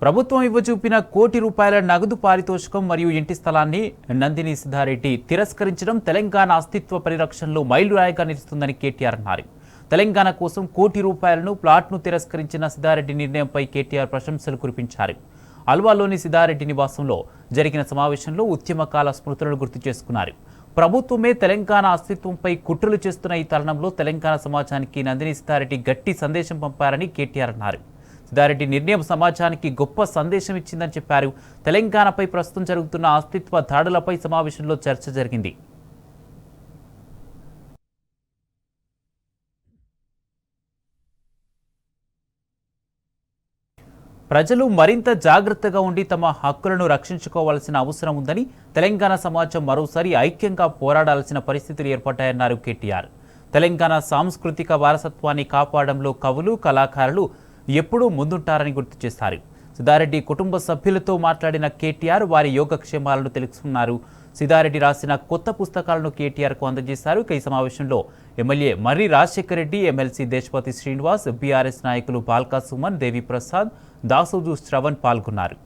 ప్రభుత్వం ఇవ్వచూపిన ₹1 నగదు పారితోషికం మరియు ఇంటి స్థలాన్ని నందిని సిద్ధారెడ్డి తిరస్కరించడం తెలంగాణ అస్తిత్వ పరిరక్షణలో మైలురాయిగా నిలుస్తుందని కేటీఆర్ అన్నారు. తెలంగాణ కోసం ₹1 ప్లాట్ను తిరస్కరించిన సిద్ధారెడ్డి నిర్ణయంపై కేటీఆర్ ప్రశంసలు కురిపించారు. అల్వాలోని సిద్ధారెడ్డి నివాసంలో జరిగిన సమావేశంలో ఉద్యమకాల స్మృతులను గుర్తు చేసుకున్నారు. ప్రభుత్వమే తెలంగాణ అస్తిత్వంపై కుట్రలు చేస్తున్న ఈ తరుణంలో తెలంగాణ సమాజానికి నందిని సిద్ధారెడ్డి గట్టి సందేశం పంపారని కేటీఆర్ అన్నారు. సిద్ధారెడ్డి నిర్ణయం సమాజానికి గొప్ప సందేశం ఇచ్చిందని చెప్పారు. తెలంగాణపై ప్రస్తుతం జరుగుతున్న అస్తిత్వ దాడులపై సమావేశంలో చర్చ జరిగింది. ప్రజలు మరింత జాగ్రత్తగా ఉండి తమ హక్కులను రక్షించుకోవాల్సిన అవసరం ఉందని, తెలంగాణ సమాజం మరోసారి ఐక్యంగా పోరాడాల్సిన పరిస్థితులు ఏర్పడ్డాయన్నారు కేటీఆర్. తెలంగాణ సాంస్కృతిక వారసత్వాన్ని కాపాడంలో కవులు, కళాకారులు ఎప్పుడూ ముందుంటారని గుర్తు చేశారు. సిద్ధారెడ్డి కుటుంబ సభ్యులతో మాట్లాడిన కేటీఆర్ వారి యోగక్షేమాలను తెలుసుకున్నారు. సిద్ధారెడ్డి రాసిన కొత్త పుస్తకాలను కేటీఆర్కు అందజేశారు. ఈ సమావేశంలో ఎమ్మెల్యే మర్రి రాజశేఖర్ రెడ్డి, ఎమ్మెల్సీ దేశపతి శ్రీనివాస్, బీఆర్ఎస్ నాయకులు బాల్కా సుమన్, దేవి ప్రసాద్, దాసోజు శ్రవణ్ పాల్గొన్నారు.